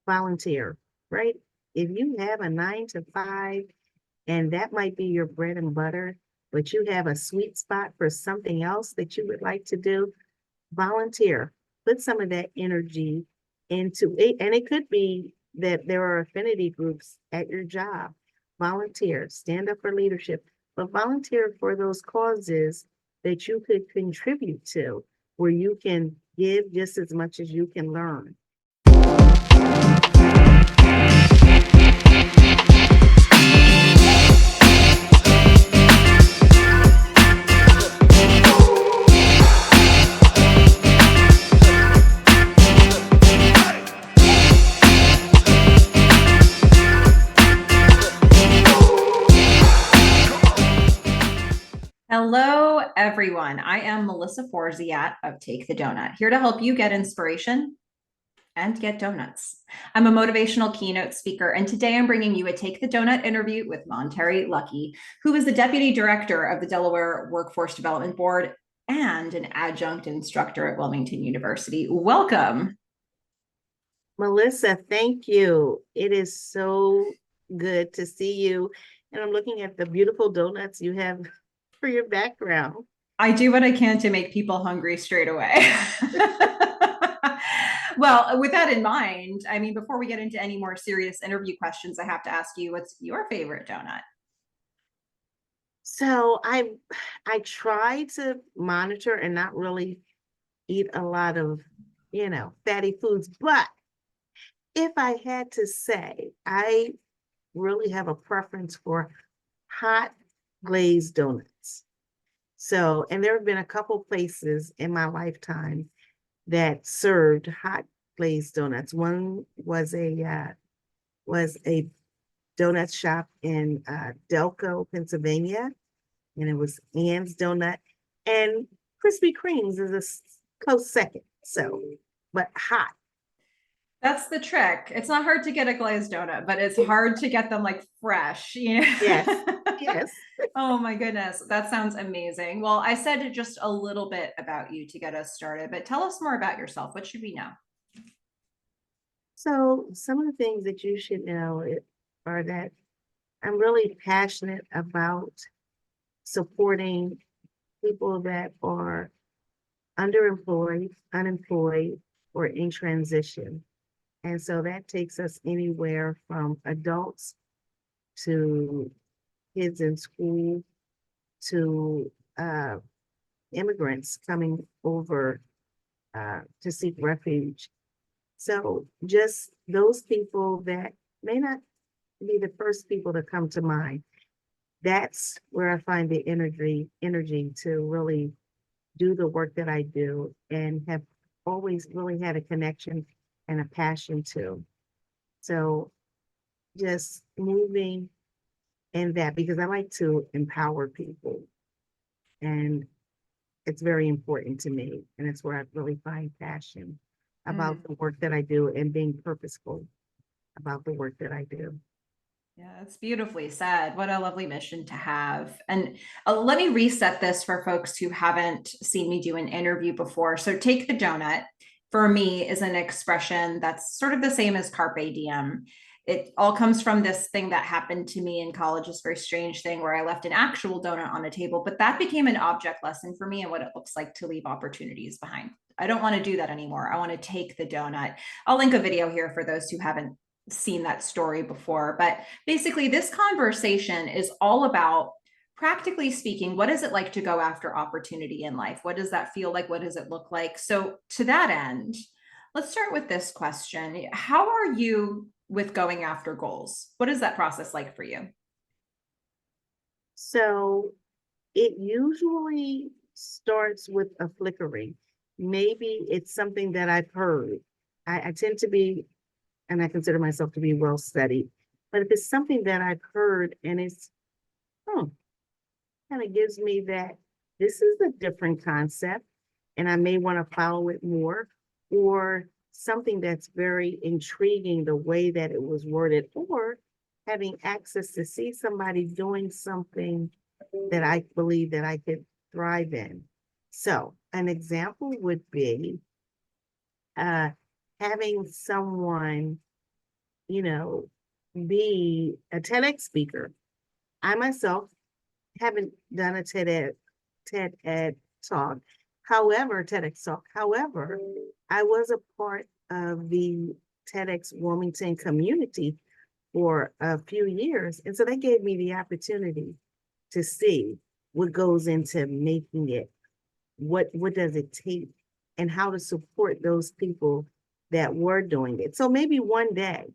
volunteer, right? If you have a 9 to 5 and that might be your bread and butter, but you have a sweet spot for something else that you would like to do, volunteer. Put some of that energy into it. And it could be that there are affinity groups at your job. Volunteer, stand up for leadership, but volunteer for those causes that you could contribute to, where you can give just as much as you can learn. Hello, everyone. I am Melissa Forziat of Take the Doughnut, here to help you get inspiration and get donuts. I'm a motivational keynote speaker, and today I'm bringing you a Take the Doughnut interview with Monterry Luckey, who is the Deputy Director of the Delaware Workforce Development Board and an adjunct instructor at Wilmington University. Welcome. Melissa, thank you. It is so good to see you. And I'm looking at the beautiful donuts you have for your background. I do what I can to make people hungry straight away. Well, with that in mind, I mean, before we get into any more serious interview questions, I have to ask you, what's your favorite donut? So I try to monitor and not really eat a lot of, fatty foods. But if I had to say, I really have a preference for hot glazed donuts. So, and there have been a couple places in my lifetime that served hot glazed donuts. One was a donut shop in Delco, Pennsylvania, and it was Ann's Donut. And Krispy Kreme's is a close second. So, but hot. That's the trick. It's not hard to get a glazed donut, but it's hard to get them like fresh, Yes, yes. Oh my goodness, that sounds amazing. Well, I said just a little bit about you to get us started, but tell us more about yourself. What should we know? So some of the things that you should know are that I'm really passionate about supporting people that are underemployed, unemployed, or in transition. And so that takes us anywhere from adults to kids in school to immigrants coming over to seek refuge. So just those people that may not be the first people to come to mind, that's where I find the energy to really do the work that I do and have always really had a connection and a passion to. So just moving in that, because I like to empower people, and it's very important to me. And it's where I really find passion about the work that I do and being purposeful about the work that I do. Yeah, it's beautifully said. What a lovely mission to have. And let me reset this for folks who haven't seen me do an interview before. So, take the donut for me is an expression that's sort of the same as carpe diem. It all comes from this thing that happened to me in college, this very strange thing where I left an actual donut on a table, but that became an object lesson for me and what it looks like to leave opportunities behind. I don't want to do that anymore. I want to take the donut. I'll link a video here for those who haven't seen that story before. But basically, this conversation is all about, practically speaking, what is it like to go after opportunity in life? What does that feel like? What does it look like? So, to that end, let's start with this question. How are you with going after goals? What is that process like for you? So it usually starts with a flickering. Maybe it's something that I've heard. I tend to be, and I consider myself to be well studied, but if it's something that I've heard and it's, kind of gives me that this is a different concept and I may want to follow it more, or something that's very intriguing the way that it was worded, or having access to see somebody doing something that I believe that I could thrive in. So an example would be having someone you know, be a TEDx speaker. I myself haven't done a TED Ed talk. However, TEDx talk. However, I was a part of the TEDx Wilmington community for a few years. And so that gave me the opportunity to see what goes into making it. What does it take, and how to support those people that were doing it. So maybe one day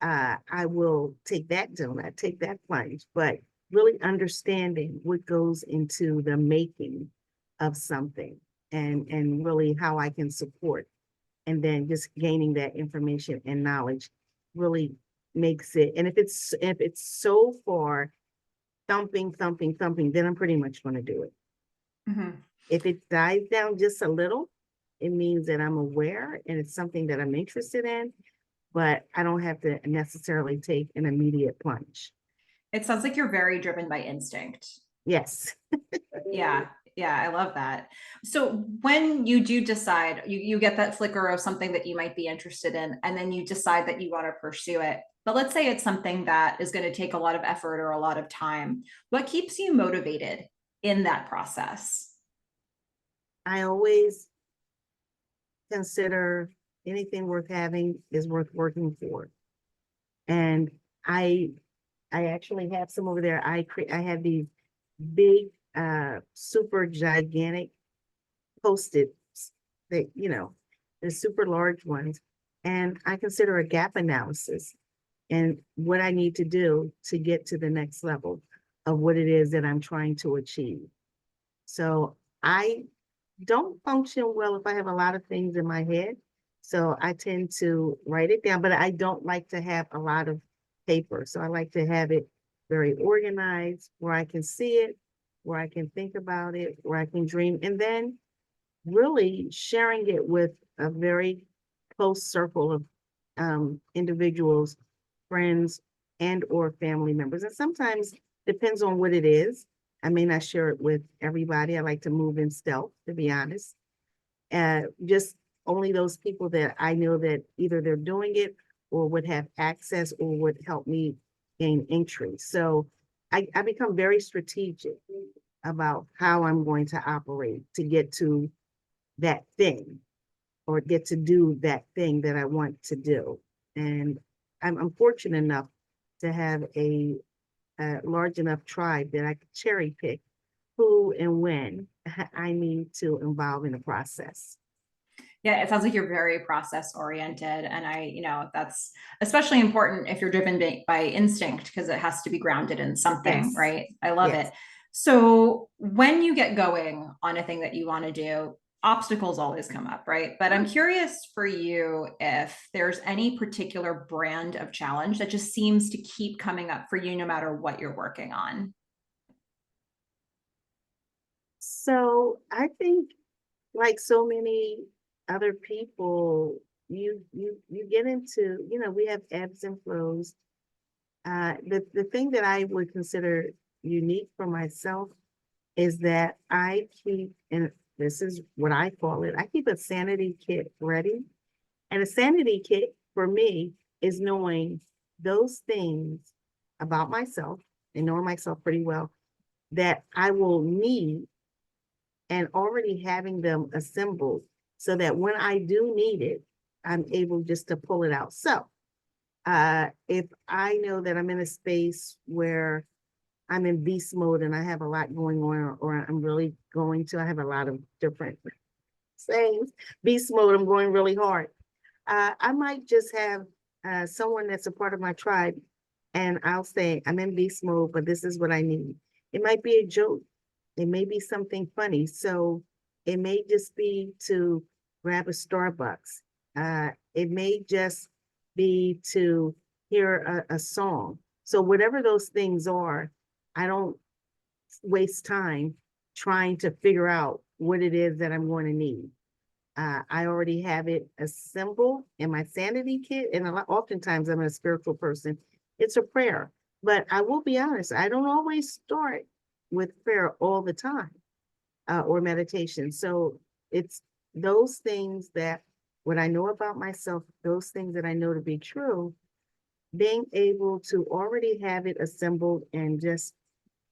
I will take that donut, take that plunge, but really understanding what goes into the making of something, and really how I can support, and then just gaining that information and knowledge really makes it. And if it's so far thumping, then I'm pretty much going to do it. Mhm. If it dies down just a little, it means that I'm aware and it's something that I'm interested in, but I don't have to necessarily take an immediate plunge. It sounds like you're very driven by instinct. Yes. Yeah. Yeah. I love that. So when you do decide, you get that flicker of something that you might be interested in, and then you decide that you want to pursue it. But let's say it's something that is going to take a lot of effort or a lot of time. What keeps you motivated in that process? I always consider anything worth having is worth working for. And I actually have some over there. I have these big, super gigantic Post-its that, the super large ones. And I consider a gap analysis and what I need to do to get to the next level of what it is that I'm trying to achieve. So I don't function well if I have a lot of things in my head. So I tend to write it down, but I don't like to have a lot of paper. So I like to have it very organized, where I can see it, where I can think about it, where I can dream, and then really sharing it with a very close circle of individuals, friends, and or family members. And sometimes depends on what it is. I may not share it with everybody. I like to move in stealth, to be honest. Just only those people that I know that either they're doing it or would have access or would help me gain entry. So I become very strategic about how I'm going to operate to get to that thing, or get to do that thing that I want to do. And I'm fortunate enough to have a large enough tribe that I could cherry pick who and when I need to involve in the process. Yeah, it sounds like you're very process oriented. And that's especially important if you're driven by instinct, because it has to be grounded in something, Yes. right? I love Yes. it. So when you get going on a thing that you want to do, obstacles always come up, right? But I'm curious for you if there's any particular brand of challenge that just seems to keep coming up for you no matter what you're working on. So I think, like so many other people, you get into, we have ebbs and flows. The thing that I would consider unique for myself is that I keep, and this is what I call it, I keep a sanity kit ready. And a sanity kit for me is knowing those things about myself and knowing myself pretty well that I will need, and already having them assembled so that when I do need it, I'm able just to pull it out. So if I know that I'm in a space where I'm in beast mode and I have a lot going on, or I'm really I have a lot of different sayings, beast mode, I'm going really hard. I might just have someone that's a part of my tribe, and I'll say, I'm in beast mode, but this is what I need. It might be a joke. It may be something funny. So it may just be to grab a Starbucks. It may just be to hear a song. So whatever those things are, I don't waste time trying to figure out what it is that I'm going to need. I already have it assembled in my sanity kit. And oftentimes I'm a spiritual person. It's a prayer. But I will be honest, I don't always start with prayer all the time, or meditation. So it's those things that, what I know about myself, those things that I know to be true, being able to already have it assembled and just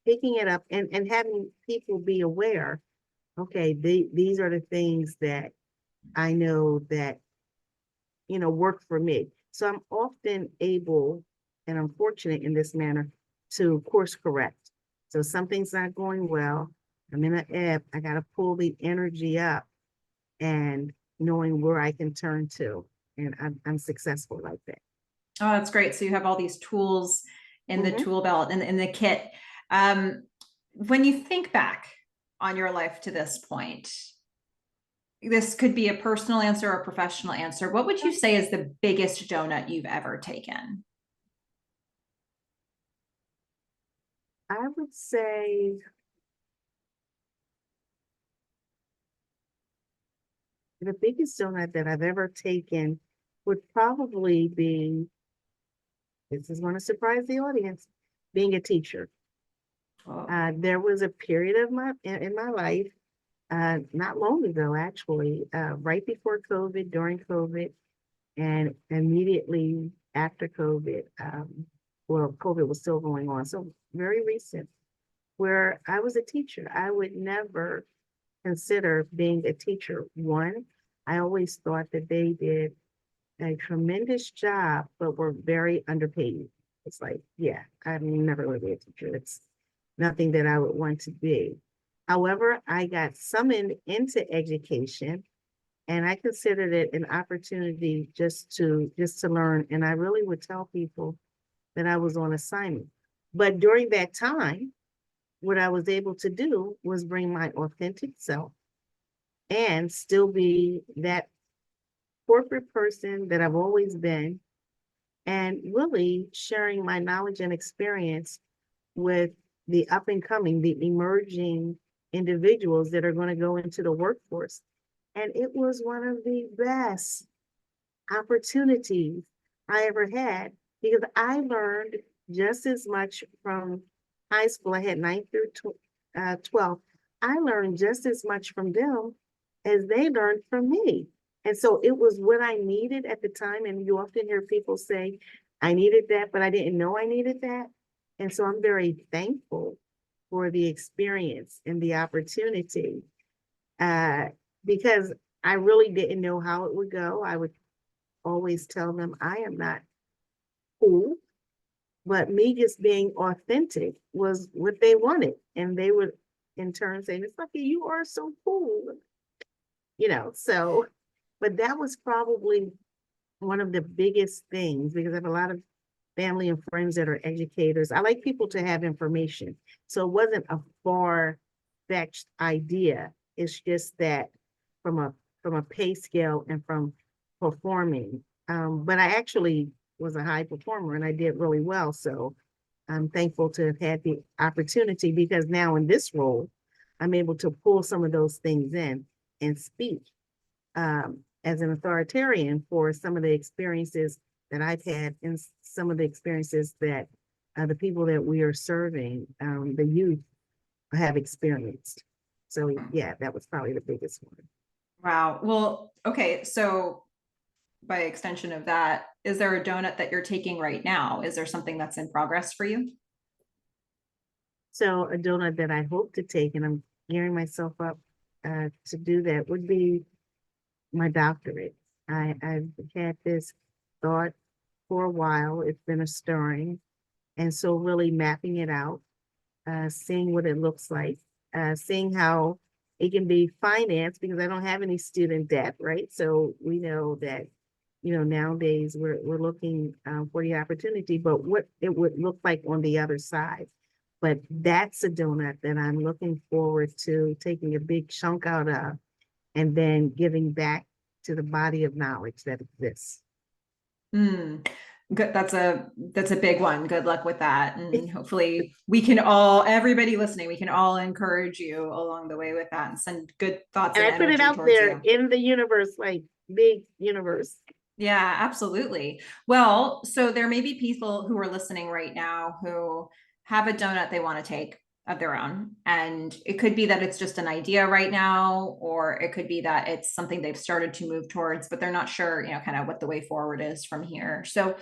picking it up and having people be aware, okay, these are the things that I know that, work for me. So I'm often able, and I'm fortunate in this manner, to course correct. So something's not going well, I'm in an ebb, I got to pull the energy up and knowing where I can turn to. And I'm successful like that. Oh, that's great. So you have all these tools in the Mhm. tool belt and in the kit. When you think back on your life to this point, this could be a personal answer or a professional answer. What would you say is the biggest donut you've ever taken? I would say the biggest donut that I've ever taken would probably be, this is going to surprise the audience, being a teacher. Oh, There was a period of in my life, not long ago, actually, right before COVID, during COVID, and immediately after COVID. Well, COVID was still going on, so very recent, where I was a teacher. I would never consider being a teacher. One, I always thought that they did a tremendous job, but were very underpaid. It's like, yeah, I'm never going to be a teacher. It's nothing that I would want to be. However, I got summoned into education and I considered it an opportunity just to learn. And I really would tell people that I was on assignment. But during that time, what I was able to do was bring my authentic self and still be that corporate person that I've always been, and really sharing my knowledge and experience with the up and coming, the emerging individuals that are going to go into the workforce. And it was one of the best opportunities I ever had because I learned just as much from high school. I had 9th through 12th. I learned just as much from them as they learned from me. And so it was what I needed at the time. And you often hear people say, I needed that, but I didn't know I needed that. And so I'm very thankful for the experience and the opportunity because I really didn't know how it would go. I would always tell them I am not cool, but me just being authentic was what they wanted. And they would in turn say, Miss Luckey, you are so cool. So, but that was probably one of the biggest things because I have a lot of family and friends that are educators. I like people to have information. So it wasn't a far-fetched idea. It's just that from a pay scale and from performing. But I actually was a high performer and I did really well. So I'm thankful to have had the opportunity because now in this role, I'm able to pull some of those things in and speak as an authoritarian for some of the experiences that I've had and some of the experiences that the people that we are serving, the youth, have experienced. So yeah, that was probably the biggest one. wow. Well, okay. So by extension of that, is there a donut that you're taking right now? Is there something that's in progress for you? So a donut that I hope to take, and I'm gearing myself up to do that, would be my doctorate. I've had this thought for a while. It's been a stirring. And so really mapping it out, seeing what it looks like, seeing how it can be financed because I don't have any student debt, right? So we know that, nowadays we're looking for the opportunity, but what it would look like on the other side. But that's a donut that I'm looking forward to taking a big chunk out of and then giving back to the body of knowledge that exists. Mm, good. That's a big one. Good luck with that. And hopefully we can all, everybody listening, we can all encourage you along the way with that and send good thoughts And and I put it energy out towards there you. in the universe, like big universe. Yeah, absolutely. Well, so there may be people who are listening right now who have a donut they want to take of their own. And it could be that it's just an idea right now, or it could be that it's something they've started to move towards, but they're not sure, kind of what the way forward is from here. So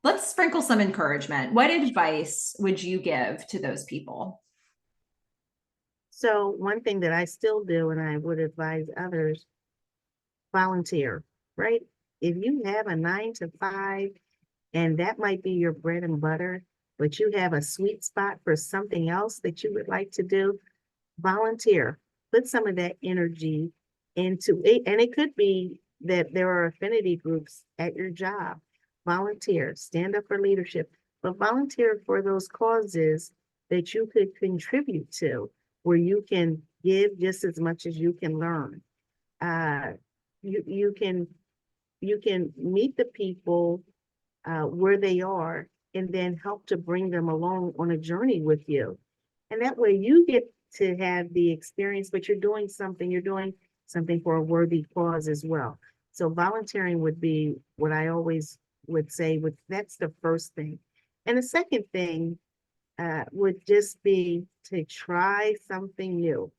let's sprinkle some encouragement. What advice would you give to those people? So one thing that I still do, and I would advise others, volunteer, right? If you have a 9 to 5, and that might be your bread and butter, but you have a sweet spot for something else that you would like to do, volunteer. Put some of that energy into it. And it could be that there are affinity groups at your job. Volunteer, stand up for leadership, but volunteer for those causes that you could contribute to, where you can give just as much as you can learn. You can meet the people where they are, and then help to bring them along on a journey with you. And that way you get to have the experience, but you're doing something for a worthy cause as well. So volunteering would be what I always would say. That's the first thing. And the second thing would just be to try something new.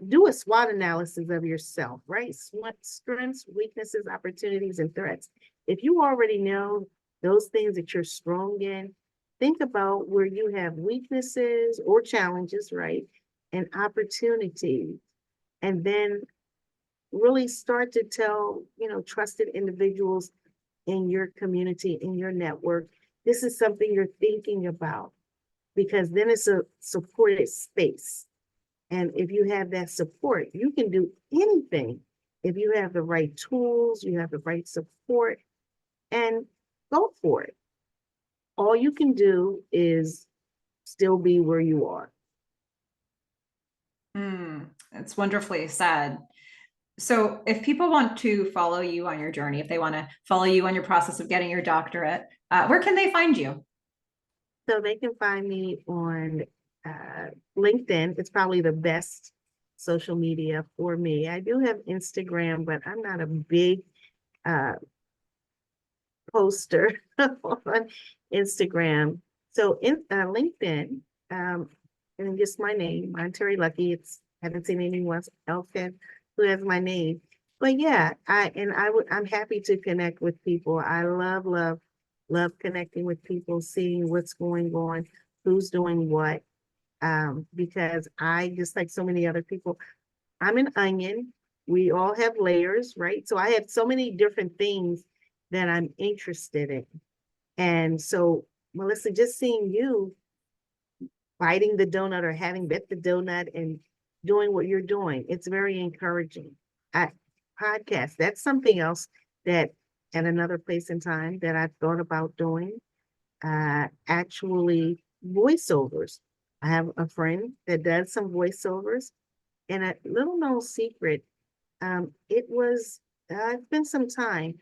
Do a SWOT analysis of yourself, right? Strengths, weaknesses, opportunities, and threats. If you already know those things that you're strong in, think about where you have weaknesses or challenges, right? And opportunities. And then really start to tell, trusted individuals in your community, in your network, this is something you're thinking about, because then it's a supported space. And if you have that support, you can do anything. If you have the right tools, you have the right support, and go for it. All you can do is still be where you are. That's wonderfully said. So if people want to follow you on your journey, if they want to follow you on your process of getting your doctorate, where can they find you? So they can find me on LinkedIn. It's probably the best social media for me. I do have Instagram, but I'm not a big poster on Instagram. So in LinkedIn, and just my name, Monterry Luckey. Haven't seen anyone else who has my name. But yeah, I'm happy to connect with people. I love connecting with people, seeing what's going on, who's doing what. Because I, just like so many other people, I'm an onion. We all have layers, right? So I have so many different things that I'm interested in. And so, Melissa, just seeing you biting the donut or having bit the donut and doing what you're doing, it's very encouraging. Podcast, that's something else that at another place in time that I've thought about doing. Actually, voiceovers. I have a friend that does some voiceovers, and a little known secret, it's been some time,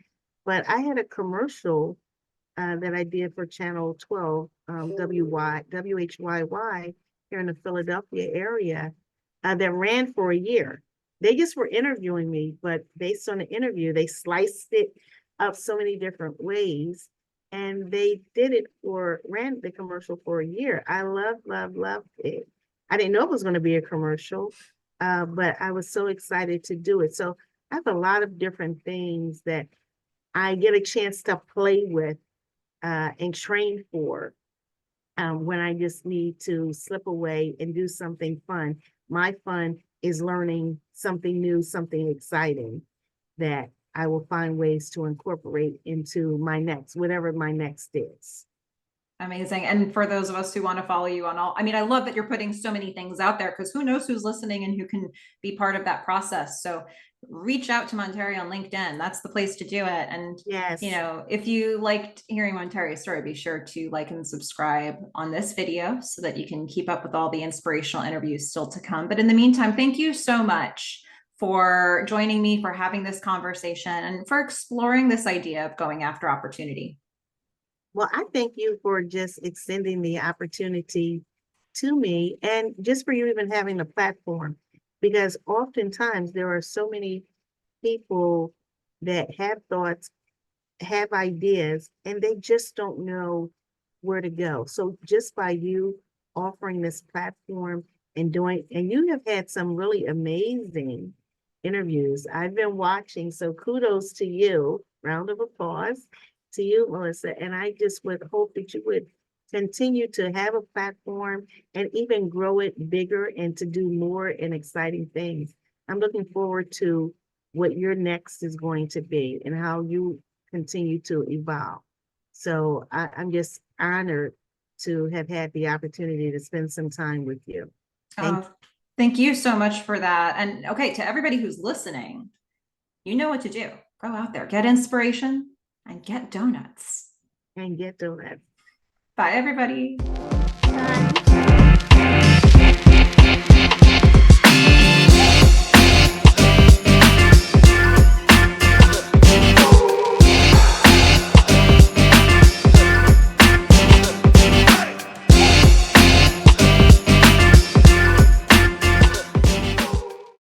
but I had a commercial that I did for Channel 12, WHYY here in the Philadelphia area, that ran for a year. They just were interviewing me, but based on the interview, they sliced it up so many different ways. And they ran the commercial for a year. I loved it. I didn't know it was going to be a commercial, but I was so excited to do it. So I have a lot of different things that I get a chance to play with and train for when I just need to slip away and do something fun. My fun is learning something new, something exciting that I will find ways to incorporate into whatever my next is. Amazing. And for those of us who want to follow you on I love that you're putting so many things out there, because who knows who's listening and who can be part of that process. So reach out to Monterry on LinkedIn. That's the place to do it. And yes, if you liked hearing Monterry's story, be sure to like and subscribe on this video so that you can keep up with all the inspirational interviews still to come. But in the meantime, thank you so much for joining me, for having this conversation, and for exploring this idea of going after opportunity. Well, I thank you for just extending the opportunity to me, and just for you even having the platform, because oftentimes there are so many people that have thoughts, have ideas, and they just don't know where to go. So just by you offering this platform and you have had some really amazing interviews. I've been watching, so kudos to you. Round of applause. to you, Melissa. And I just would hope that you would continue to have a platform and even grow it bigger and to do more and exciting things. I'm looking forward to what your next is going to be and how you continue to evolve. So I'm just honored to have had the opportunity to spend some time with you. Thank you so much for that. And okay, to everybody who's listening, you know what to do. Go out there, get inspiration and get donuts. And get donuts. Bye, everybody. Bye.